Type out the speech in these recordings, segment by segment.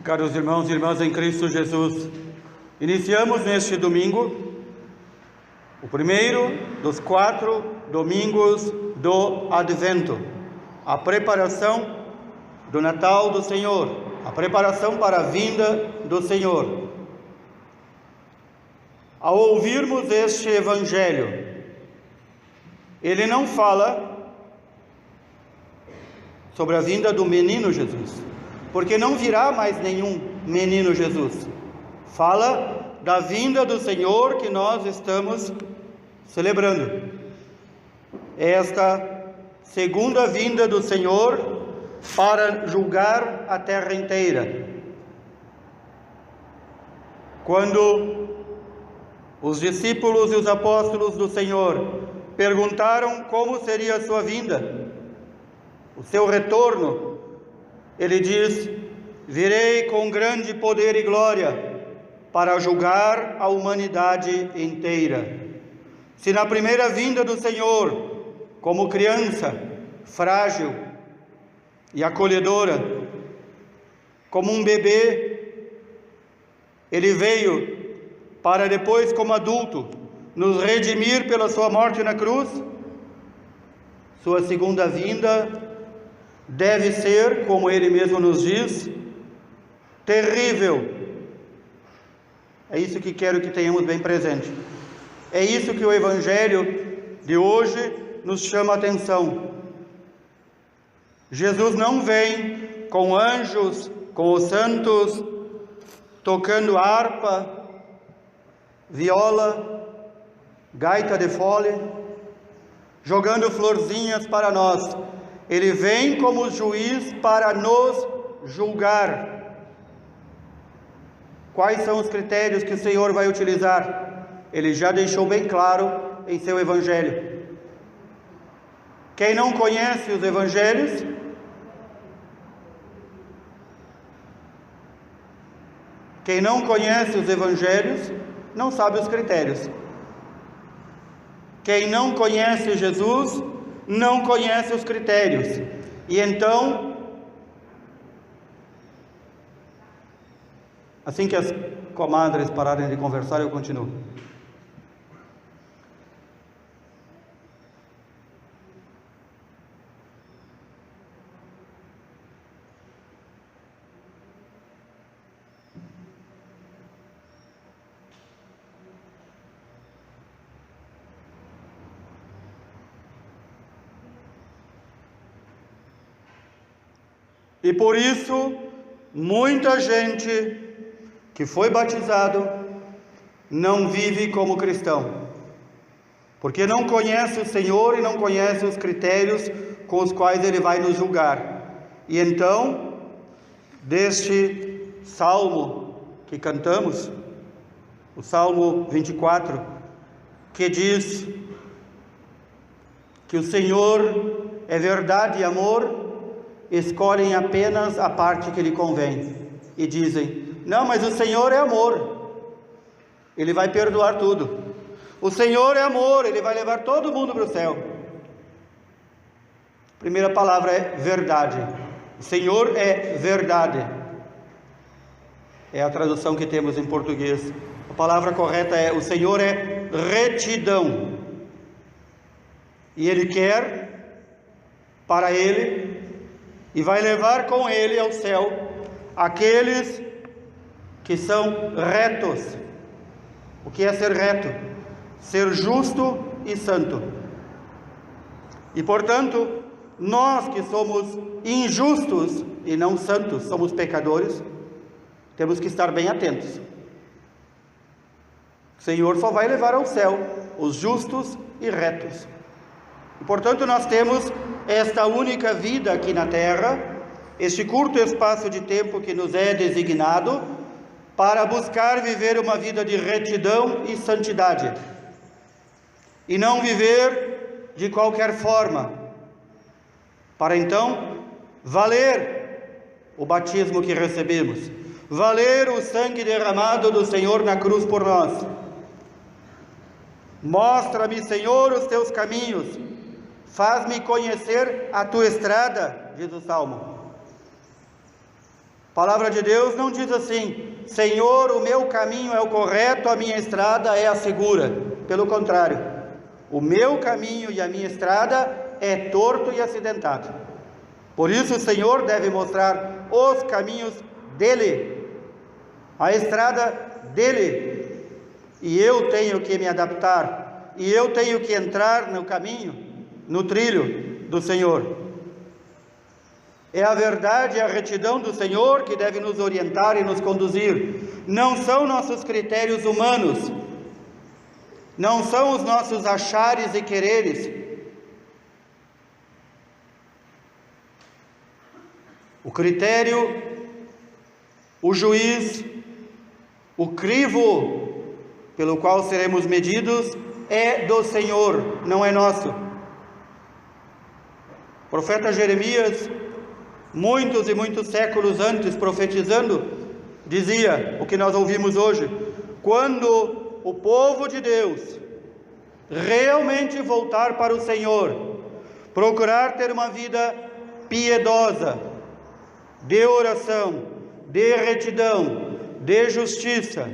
Caros irmãos e irmãs em Cristo Jesus, iniciamos neste domingo o primeiro dos 4 domingos do Advento, a preparação do Natal do Senhor, a preparação para a vinda do Senhor. Ao ouvirmos este Evangelho, ele não fala sobre a vinda do menino Jesus, porque não virá mais nenhum menino Jesus. Fala da vinda do Senhor que nós estamos celebrando. Esta segunda vinda do Senhor para julgar a terra inteira. Quando os discípulos e os apóstolos do Senhor perguntaram como seria a sua vinda, o seu retorno, ele diz: virei com grande poder e glória para julgar a humanidade inteira. Se na primeira vinda do Senhor, como criança frágil e acolhedora, como um bebê, ele veio para depois, como adulto, nos redimir pela sua morte na cruz, sua segunda vinda deve ser, como ele mesmo nos diz, terrível. É isso que quero que tenhamos bem presente. É isso que o Evangelho de hoje nos chama a atenção. Jesus não vem com anjos, com os santos, tocando harpa, viola, gaita de fole, jogando florzinhas para nós. Ele vem como juiz para nos julgar. Quais são os critérios que o Senhor vai utilizar? Ele já deixou bem claro em seu Evangelho. Quem não conhece os Evangelhos, não sabe os critérios. Quem não conhece Jesus, não conhece os critérios. E então, assim que as comadres pararem de conversar, eu continuo. E por isso, muita gente que foi batizado não vive como cristão, porque não conhece o Senhor e não conhece os critérios com os quais Ele vai nos julgar. E então, deste salmo que cantamos, o Salmo 24, que diz que o Senhor é verdade e amor, escolhem apenas a parte que lhe convém e dizem: não, mas o Senhor é amor, Ele vai perdoar tudo. O Senhor é amor, Ele vai levar todo mundo para o céu. A primeira palavra é verdade. O Senhor é verdade. É a tradução que temos em português. A palavra correta é: o Senhor é retidão. E Ele quer para Ele e vai levar com Ele ao céu aqueles que são retos. O que é ser reto? Ser justo e santo. E portanto, nós que somos injustos e não santos, somos pecadores, temos que estar bem atentos. O Senhor só vai levar ao céu os justos e retos. E portanto, nós temos esta única vida aqui na terra, este curto espaço de tempo que nos é designado para buscar viver uma vida de retidão e santidade, e não viver de qualquer forma, para então valer o batismo que recebemos, valer o sangue derramado do Senhor na cruz por nós. Mostra-me, Senhor, os teus caminhos, faz-me conhecer a tua estrada, diz o Salmo. palavra de Deus não diz assim: Senhor, o meu caminho é o correto, a minha estrada é a segura. Pelo contrário, o meu caminho e a minha estrada é torto e acidentado. Por isso o Senhor deve mostrar os caminhos dele, a estrada dele, e eu tenho que me adaptar, e eu tenho que entrar no caminho, no trilho do Senhor. É a verdade e a retidão do Senhor que deve nos orientar e nos conduzir. Não são nossos critérios humanos, não são os nossos achares e quereres. O critério, o juiz, o crivo pelo qual seremos medidos é do Senhor, não é nosso. O profeta Jeremias, muitos e muitos séculos antes, profetizando, dizia o que nós ouvimos hoje: quando o povo de Deus realmente voltar para o Senhor, procurar ter uma vida piedosa, de oração, de retidão, de justiça,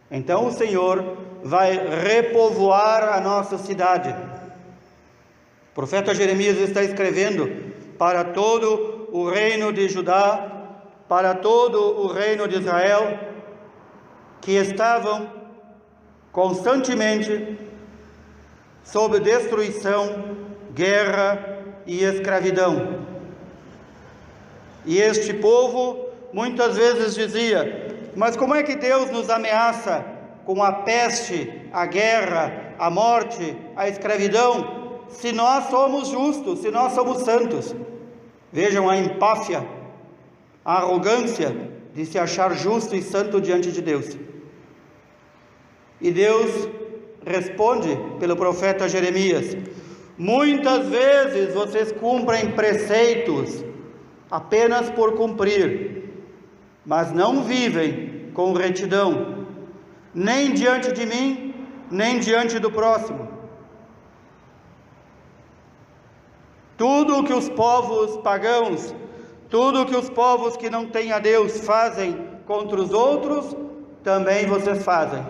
então o Senhor vai repovoar a nossa cidade. O profeta Jeremias está escrevendo para todo o reino de Judá, para todo o reino de Israel, que estavam constantemente sob destruição, guerra e escravidão. E este povo muitas vezes dizia: mas como é que Deus nos ameaça com a peste, a guerra, a morte, a escravidão, se nós somos justos, se nós somos santos? Vejam a empáfia, a arrogância de se achar justo e santo diante de Deus. E Deus responde pelo profeta Jeremias: muitas vezes vocês cumprem preceitos apenas por cumprir, mas não vivem com retidão, nem diante de mim, nem diante do próximo. Tudo o que os povos pagãos, tudo o que os povos que não têm a Deus fazem contra os outros, também vocês fazem.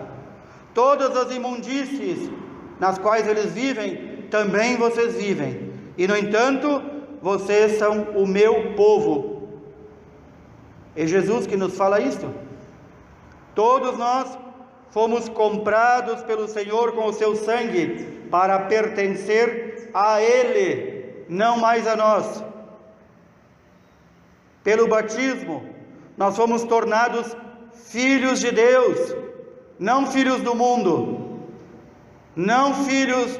Todas as imundícies nas quais eles vivem, também vocês vivem. E no entanto, vocês são o meu povo. É Jesus que nos fala isto. Todos nós fomos comprados pelo Senhor com o seu sangue para pertencer a Ele, não mais a nós. Pelo batismo, nós fomos tornados filhos de Deus, não filhos do mundo, não filhos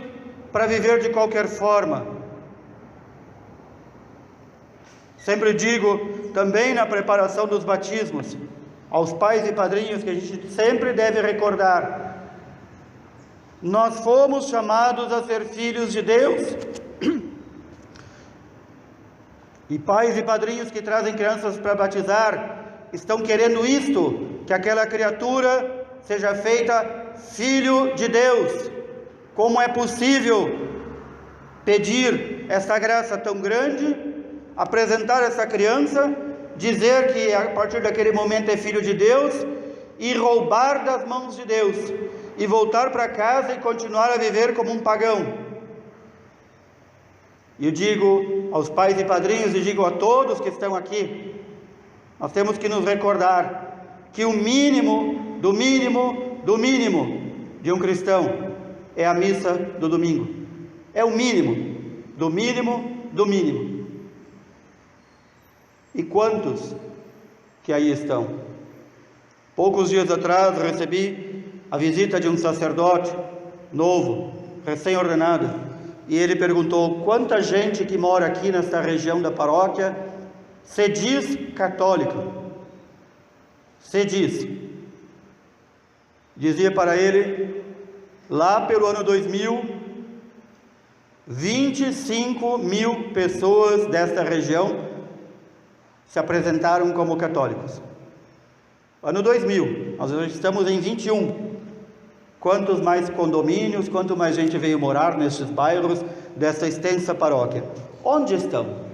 para viver de qualquer forma. Sempre digo, também na preparação dos batismos, aos pais e padrinhos, que a gente sempre deve recordar: nós fomos chamados a ser filhos de Deus. E pais e padrinhos que trazem crianças para batizar estão querendo isto, que aquela criatura seja feita filho de Deus. Como é possível pedir essa graça tão grande, apresentar essa criança, dizer que a partir daquele momento é filho de Deus e roubar das mãos de Deus e voltar para casa e continuar a viver como um pagão? E eu digo aos pais e padrinhos e digo a todos que estão aqui: nós temos que nos recordar que o mínimo do mínimo do mínimo de um cristão é a missa do domingo. É o mínimo do mínimo do mínimo. E quantos que aí estão? Poucos dias atrás recebi a visita de um sacerdote novo, recém-ordenado, e ele perguntou: quanta gente que mora aqui nesta região da paróquia se diz católico? Se diz. Dizia para ele, lá pelo ano 2000, 25 mil pessoas desta região se apresentaram como católicos. Ano 2000, nós hoje estamos em 21. Quantos mais condomínios, quanto mais gente veio morar nestes bairros dessa extensa paróquia? Onde estão?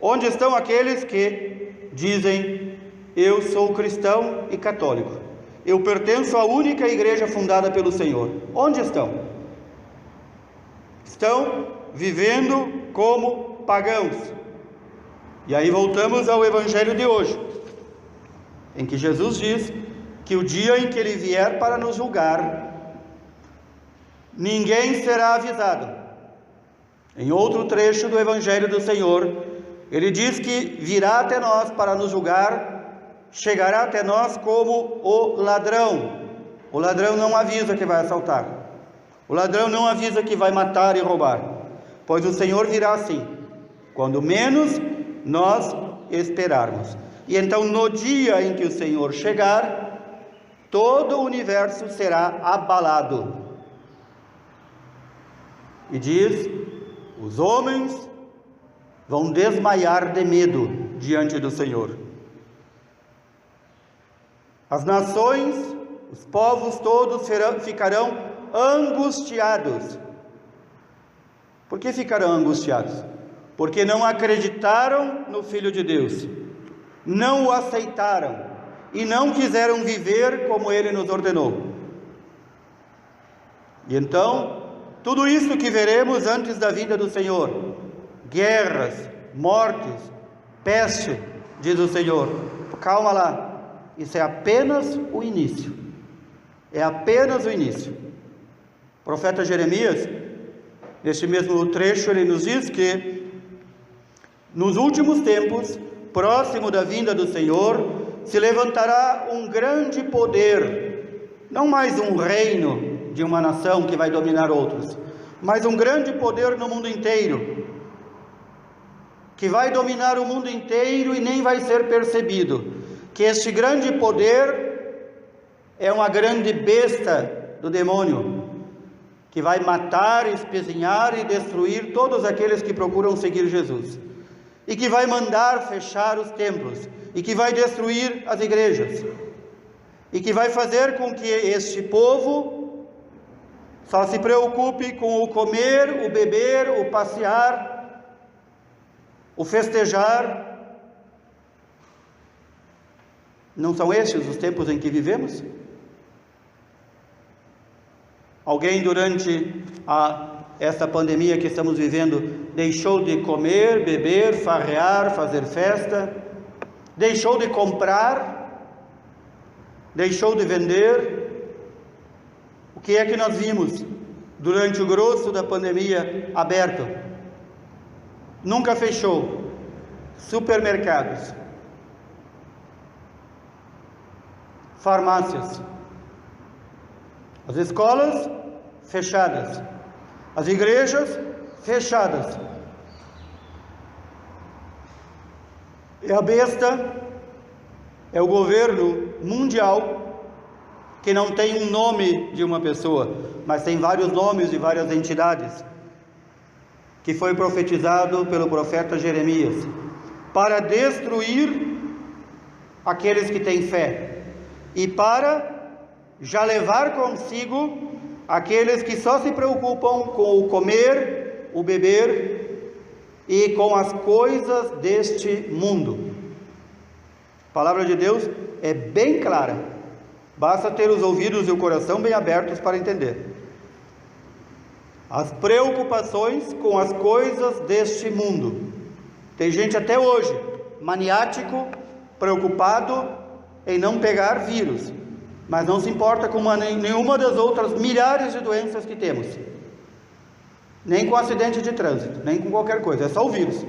Onde estão aqueles que dizem: eu sou cristão e católico, eu pertenço à única igreja fundada pelo Senhor. Onde estão? Estão vivendo como pagãos. E aí voltamos ao evangelho de hoje, em que Jesus diz que o dia em que Ele vier para nos julgar, ninguém será avisado. Em outro trecho do evangelho do Senhor, Ele diz que virá até nós para nos julgar, chegará até nós como o ladrão. O ladrão não avisa que vai assaltar, o ladrão não avisa que vai matar e roubar, pois o Senhor virá assim, quando menos nós esperarmos. E então, no dia em que o Senhor chegar, todo o universo será abalado. E diz: os homens vão desmaiar de medo diante do Senhor. As nações, os povos todos ficarão angustiados. Por que ficarão angustiados? Porque não acreditaram no Filho de Deus, não o aceitaram e não quiseram viver como Ele nos ordenou. E então, tudo isso que veremos antes da vinda do Senhor, guerras, mortes, peste, diz o Senhor, calma lá, isso é apenas o início, é apenas o início. O profeta Jeremias, neste mesmo trecho, ele nos diz que nos últimos tempos, próximo da vinda do Senhor, se levantará um grande poder, não mais um reino de uma nação que vai dominar outros, mas um grande poder no mundo inteiro, que vai dominar o mundo inteiro e nem vai ser percebido, que este grande poder é uma grande besta do demônio, que vai matar, espezinhar e destruir todos aqueles que procuram seguir Jesus, e que vai mandar fechar os templos, e que vai destruir as igrejas, e que vai fazer com que este povo só se preocupe com o comer, o beber, o passear, o festejar. Não são estes os tempos em que vivemos? Alguém durante esta pandemia que estamos vivendo deixou de comer, beber, farrear, fazer festa, deixou de comprar, deixou de vender? O que é que nós vimos durante o grosso da pandemia aberto? Nunca fechou. Supermercados, farmácias, as escolas fechadas, as igrejas fechadas. E a besta é o governo mundial, que não tem um nome de uma pessoa, mas tem vários nomes de várias entidades, que foi profetizado pelo profeta Jeremias, para destruir aqueles que têm fé, e para já levar consigo aqueles que só se preocupam com o comer, o beber e com as coisas deste mundo. A palavra de Deus é bem clara, basta ter os ouvidos e o coração bem abertos para entender. As preocupações com as coisas deste mundo. Tem gente até hoje maniático, preocupado em não pegar vírus, mas não se importa com nenhuma das outras milhares de doenças que temos, nem com acidente de trânsito, nem com qualquer coisa, é só o vírus.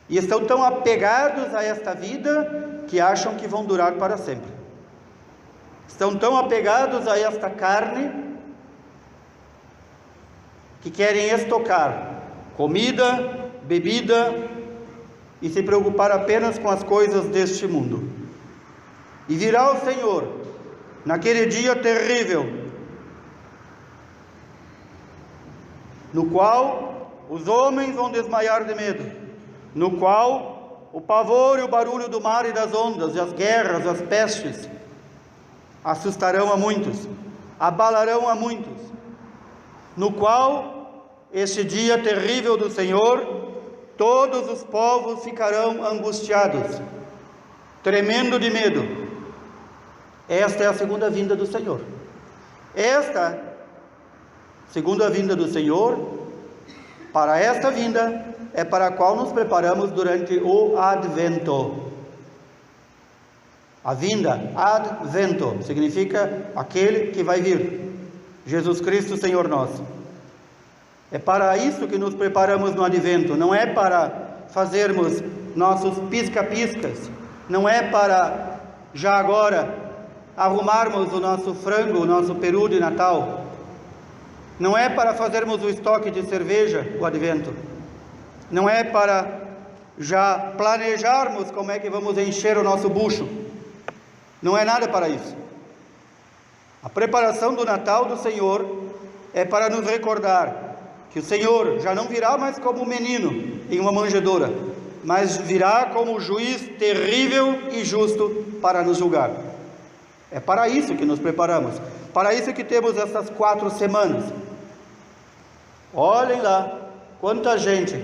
E estão tão apegados a esta vida que acham que vão durar para sempre. Estão tão apegados a esta carne que querem estocar comida, bebida e se preocupar apenas com as coisas deste mundo. E virá o Senhor naquele dia terrível, no qual os homens vão desmaiar de medo, no qual o pavor e o barulho do mar e das ondas, e as guerras, as pestes, assustarão a muitos, abalarão a muitos, no qual, este dia terrível do Senhor, todos os povos ficarão angustiados, tremendo de medo. Esta é a segunda vinda do Senhor. Esta segunda vinda do Senhor, para esta vinda, é para a qual nos preparamos durante o Advento. A vinda, Advento, significa aquele que vai vir, Jesus Cristo, Senhor nosso. É para isso que nos preparamos no Advento, não é para fazermos nossos pisca-piscas, não é para, já agora, arrumarmos o nosso frango, o nosso peru de Natal, não é para fazermos o estoque de cerveja, o Advento, não é para já planejarmos como é que vamos encher o nosso bucho, não é nada para isso. A preparação do Natal do Senhor é para nos recordar que o Senhor já não virá mais como um menino em uma manjedoura, mas virá como juiz terrível e justo para nos julgar. É para isso que nos preparamos, para isso que temos essas 4 semanas. Olhem lá, quanta gente,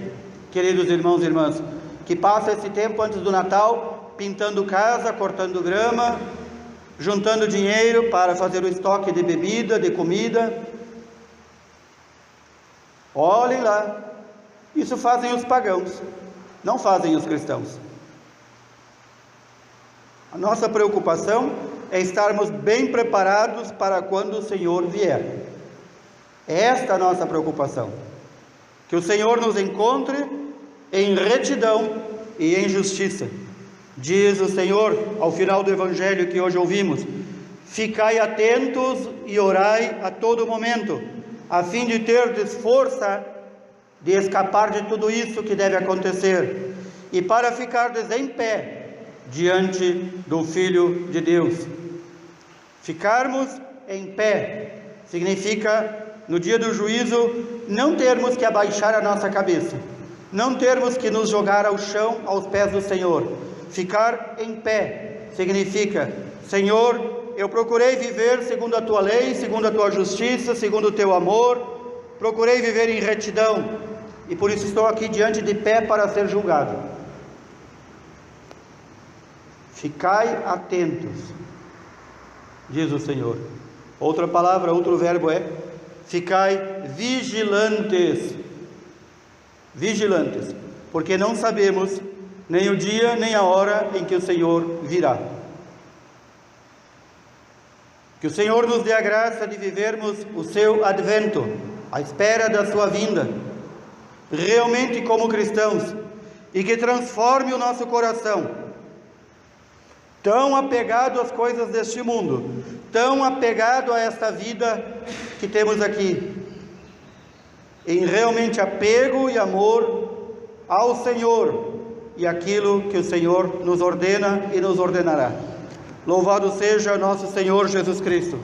queridos irmãos e irmãs, que passa esse tempo antes do Natal, pintando casa, cortando grama, juntando dinheiro para fazer o estoque de bebida, de comida. Olhem lá, isso fazem os pagãos, não fazem os cristãos. A nossa preocupação é estarmos bem preparados para quando o Senhor vier. Esta é a nossa preocupação, que o Senhor nos encontre em retidão e em justiça. Diz o Senhor ao final do Evangelho que hoje ouvimos: ficai atentos e orai a todo momento, a fim de terdes força de escapar de tudo isso que deve acontecer, e para ficardes em pé diante do Filho de Deus. Ficarmos em pé significa, no dia do juízo, não termos que abaixar a nossa cabeça, não termos que nos jogar ao chão, aos pés do Senhor. Ficar em pé significa: Senhor, eu procurei viver segundo a Tua lei, segundo a Tua justiça, segundo o Teu amor, procurei viver em retidão, e por isso estou aqui diante de pé para ser julgado. Ficai atentos, diz o Senhor. Outra palavra, outro verbo é: ficai vigilantes. Vigilantes, porque não sabemos nem o dia nem a hora em que o Senhor virá. Que o Senhor nos dê a graça de vivermos o seu advento, à espera da sua vinda, realmente como cristãos, e que transforme o nosso coração, tão apegado às coisas deste mundo, tão apegado a esta vida que temos aqui, em realmente apego e amor ao Senhor e aquilo que o Senhor nos ordena e nos ordenará. Louvado seja nosso Senhor Jesus Cristo.